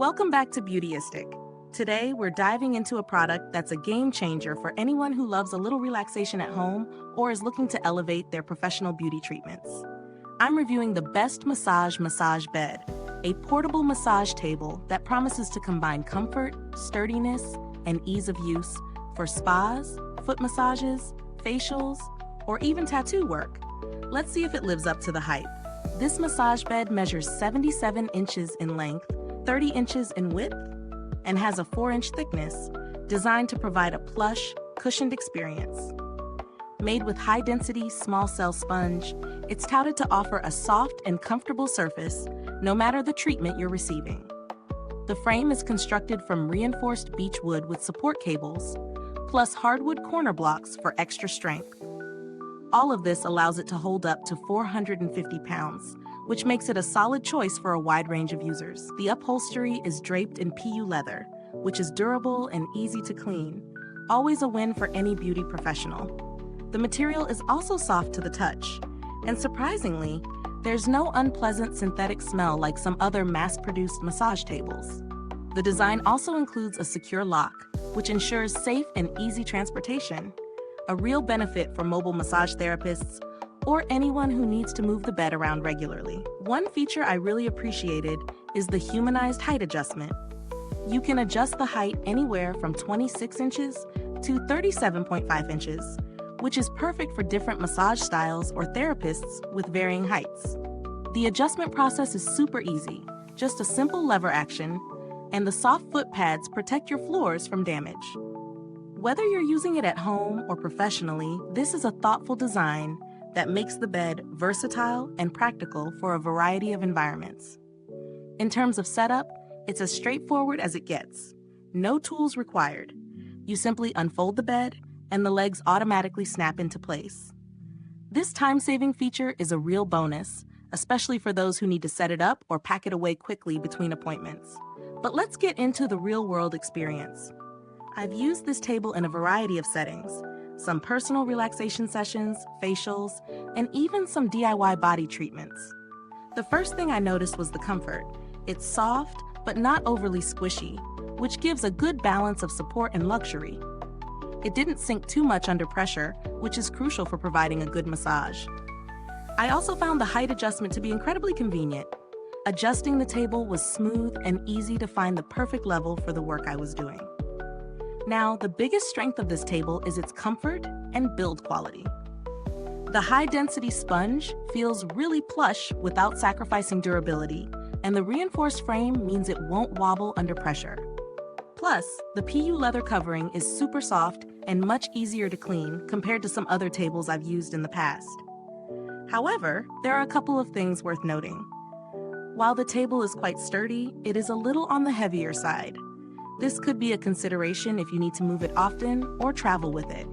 Welcome back to Beautyistic. Today, we're diving into a product that's a game changer for anyone who loves a little relaxation at home or is looking to elevate their professional beauty treatments. I'm reviewing the BestMassage Massage Bed, a portable massage table that promises to combine comfort, sturdiness, and ease of use for spas, foot massages, facials, or even tattoo work. Let's see if it lives up to the hype. This massage bed measures 77 inches in length, 30 inches in width, and has a 4-inch thickness, designed to provide a plush, cushioned experience. Made with high-density, small-cell sponge, it's touted to offer a soft and comfortable surface, no matter the treatment you're receiving. The frame is constructed from reinforced beech wood with support cables, plus hardwood corner blocks for extra strength. All of this allows it to hold up to 450 pounds, which makes it a solid choice for a wide range of users. The upholstery is draped in PU leather, which is durable and easy to clean, always a win for any beauty professional. The material is also soft to the touch, and surprisingly, there's no unpleasant synthetic smell like some other mass-produced massage tables. The design also includes a secure lock, which ensures safe and easy transportation, a real benefit for mobile massage therapists or anyone who needs to move the bed around regularly. One feature I really appreciated is the humanized height adjustment. You can adjust the height anywhere from 26 inches to 37.5 inches, which is perfect for different massage styles or therapists with varying heights. The adjustment process is super easy, just a simple lever action, and the soft foot pads protect your floors from damage. Whether you're using it at home or professionally, this is a thoughtful design that makes the bed versatile and practical for a variety of environments. In terms of setup, it's as straightforward as it gets. No tools required. You simply unfold the bed, and the legs automatically snap into place. This time-saving feature is a real bonus, especially for those who need to set it up or pack it away quickly between appointments. But let's get into the real-world experience. I've used this table in a variety of settings, some personal relaxation sessions, facials, and even some DIY body treatments. The first thing I noticed was the comfort. It's soft, but not overly squishy, which gives a good balance of support and luxury. It didn't sink too much under pressure, which is crucial for providing a good massage. I also found the height adjustment to be incredibly convenient. Adjusting the table was smooth and easy to find the perfect level for the work I was doing. Now, the biggest strength of this table is its comfort and build quality. The high-density sponge feels really plush without sacrificing durability, and the reinforced frame means it won't wobble under pressure. Plus, the PU leather covering is super soft and much easier to clean compared to some other tables I've used in the past. However, there are a couple of things worth noting. While the table is quite sturdy, it is a little on the heavier side. This could be a consideration if you need to move it often or travel with it.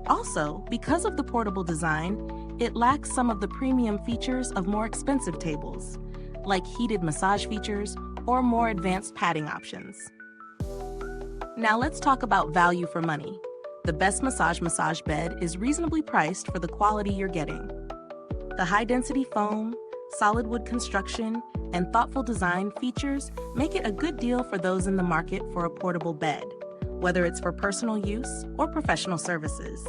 Also, because of the portable design, it lacks some of the premium features of more expensive tables, like heated massage features or more advanced padding options. Now let's talk about value for money. The BestMassage Massage Bed is reasonably priced for the quality you're getting. The high-density foam, solid wood construction, and thoughtful design features make it a good deal for those in the market for a portable bed, whether it's for personal use or professional services.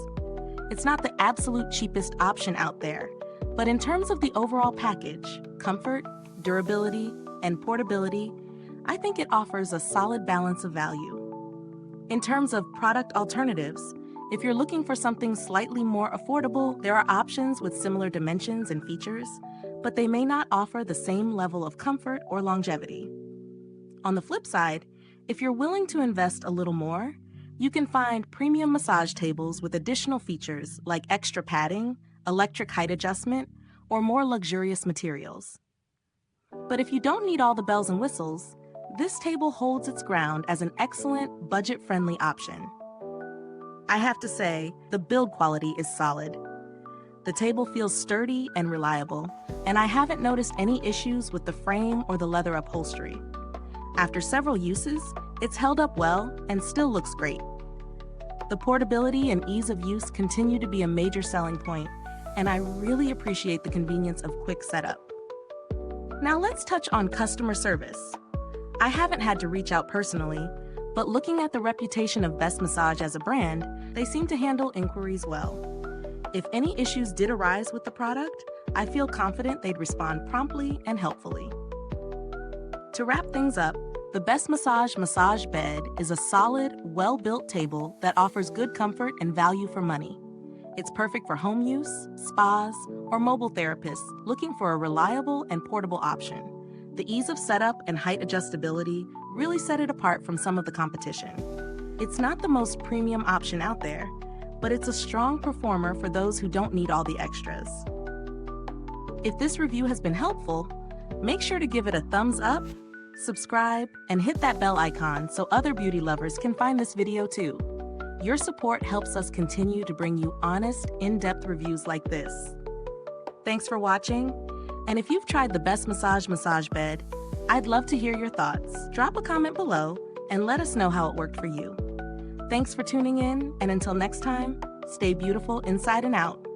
It's not the absolute cheapest option out there, but in terms of the overall package, comfort, durability, and portability, I think it offers a solid balance of value. In terms of product alternatives, if you're looking for something slightly more affordable, there are options with similar dimensions and features, but they may not offer the same level of comfort or longevity. On the flip side, if you're willing to invest a little more, you can find premium massage tables with additional features like extra padding, electric height adjustment, or more luxurious materials. But if you don't need all the bells and whistles, this table holds its ground as an excellent, budget-friendly option. I have to say, the build quality is solid. The table feels sturdy and reliable, and I haven't noticed any issues with the frame or the leather upholstery. After several uses, it's held up well and still looks great. The portability and ease of use continue to be a major selling point, and I really appreciate the convenience of quick setup. Now let's touch on customer service. I haven't had to reach out personally, but looking at the reputation of Best Massage as a brand, they seem to handle inquiries well. If any issues did arise with the product, I feel confident they'd respond promptly and helpfully. To wrap things up, the BestMassage Massage Bed is a solid, well-built table that offers good comfort and value for money. It's perfect for home use, spas, or mobile therapists looking for a reliable and portable option. The ease of setup and height adjustability really set it apart from some of the competition. It's not the most premium option out there, but it's a strong performer for those who don't need all the extras. If this review has been helpful, make sure to give it a thumbs up, subscribe, and hit that bell icon so other beauty lovers can find this video too. Your support helps us continue to bring you honest, in-depth reviews like this. Thanks for watching, and if you've tried the BestMassage Massage Bed, I'd love to hear your thoughts. Drop a comment below and let us know how it worked for you. Thanks for tuning in, and until next time, stay beautiful inside and out.